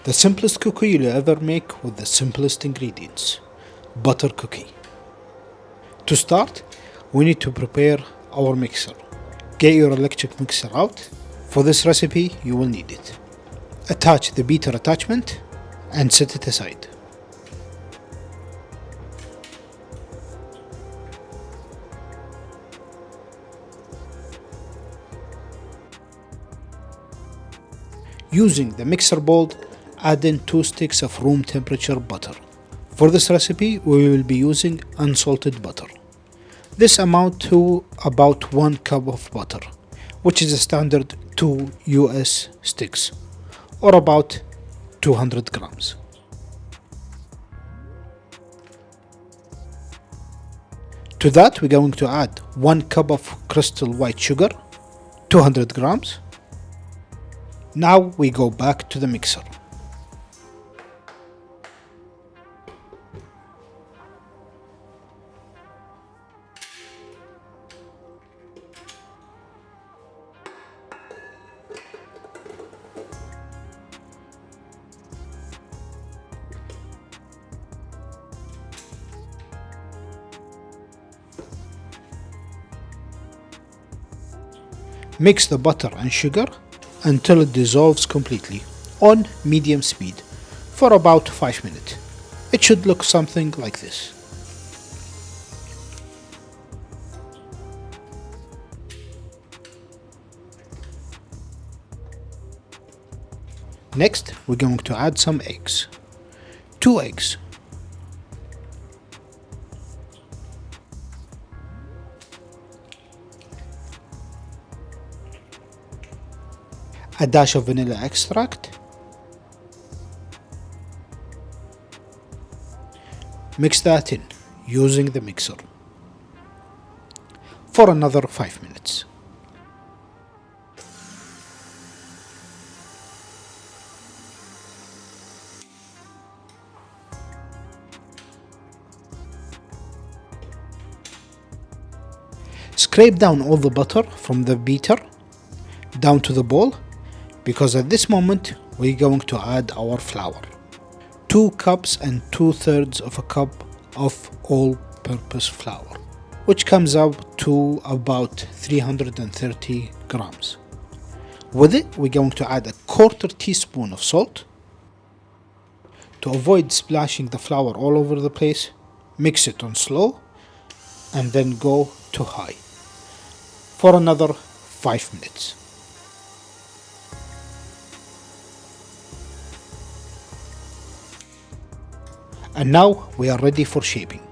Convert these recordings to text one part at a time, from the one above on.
The simplest cookie you'll ever make with the simplest ingredients. Butter cookie. To start, we need to prepare our mixer. Get your electric mixer out. For this recipe, you will need it. Attach the beater attachment and set it aside. Using the mixer bowl, add in 2 sticks of room temperature butter. For this recipe, we will be using unsalted butter. This amounts to about 1 cup of butter, which is a standard 2 US sticks, or about 200 grams. To that, we're going to add 1 cup of crystal white sugar, 200 grams. Now we go back to the mixer. Mix the butter and sugar until it dissolves completely on medium speed for about 5 minutes. It should look something like this. Next, we're going to add some eggs. 2 eggs. A dash of vanilla extract. Mix that in using the mixer for another 5 minutes. Scrape down all the butter from the beater down to the bowl, because at this moment we're going to add our flour. 2 cups and 2/3 of a cup of all-purpose flour, which comes out to about 330 grams. With it, we're going to add a 1/4 teaspoon of salt. To avoid splashing the flour all over the place, mix it on slow and then go to high for another 5 minutes. And now we are ready for shaping.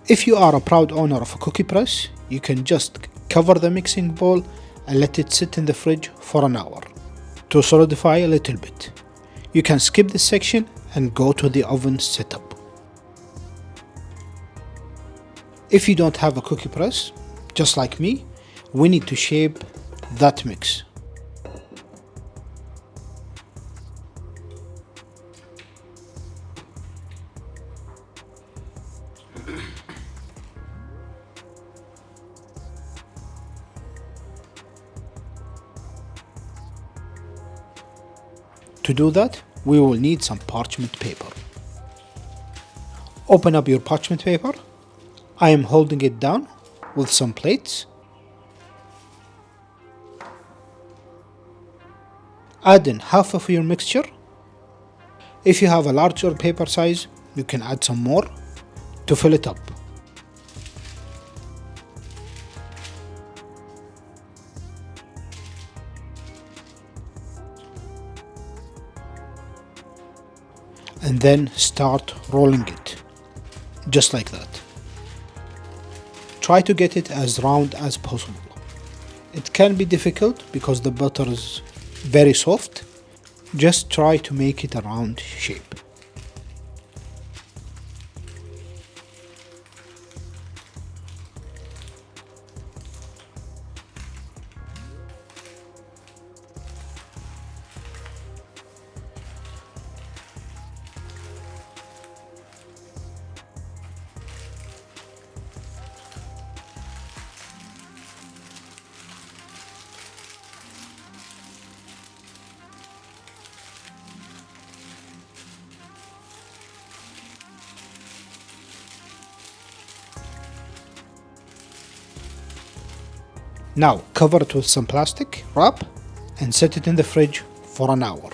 If you are a proud owner of a cookie press, you can just cover the mixing bowl and let it sit in the fridge for an hour to solidify a little bit. You can skip this section and go to the oven setup. If you don't have a cookie press, just like me, we need to shape that mix. To do that, we will need some parchment paper. Open up your parchment paper. I am holding it down with some plates. Add in half of your mixture. If you have a larger paper size, you can add some more to fill it up. And then start rolling it, just like that. Try to get it as round as possible. It can be difficult because the butter is very soft. Just try to make it a round shape. Now cover it with some plastic wrap and set it in the fridge for an hour.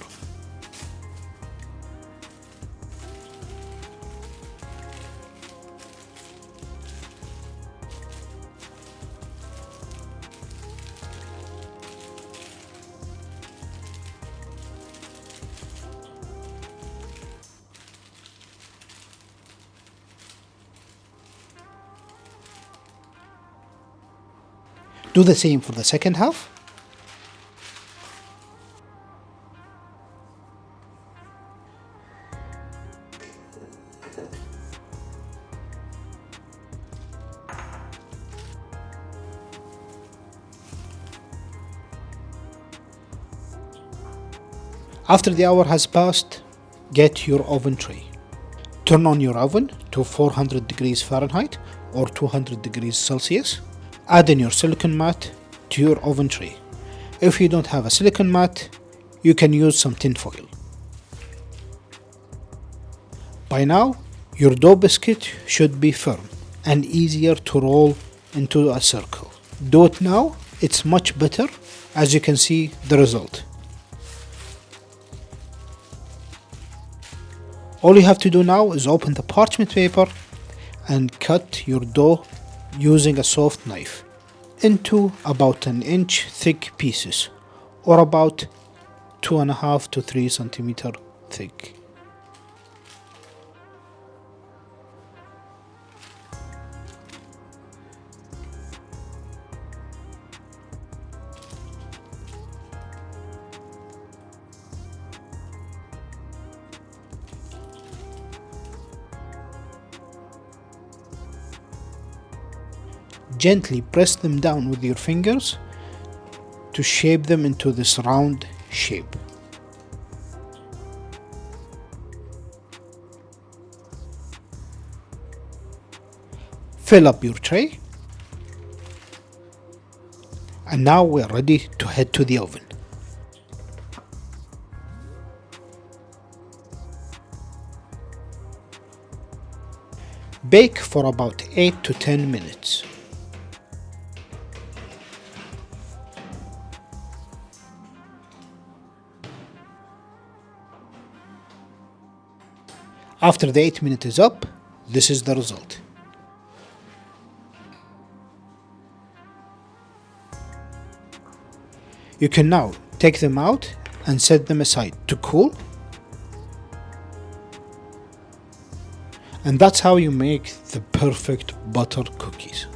Do the same for the second half. After the hour has passed, get your oven tray. Turn on your oven to 400 degrees Fahrenheit or 200 degrees Celsius. Add in your silicone mat to your oven tray. If you don't have a silicone mat, you can use some tin foil. By now, your dough biscuit should be firm and easier to roll into a circle. Do it now, it's much better, as you can see the result. All you have to do now is open the parchment paper and cut your dough using a soft knife into about an inch thick pieces, or about 2.5 to 3 centimeter thick. Gently press them down with your fingers to shape them into this round shape. Fill up your tray, and now we are ready to head to the oven. Bake for about 8 to 10 minutes. After the 8 minutes is up, this is the result. You can now take them out and set them aside to cool. And that's how you make the perfect butter cookies.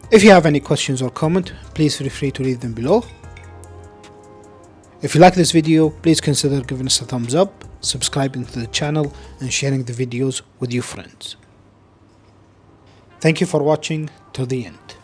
If you have any questions or comment, please feel free to leave them below. If you like this video, please consider giving us a thumbs up, subscribing to the channel, and sharing the videos with your friends. Thank you for watching till the end.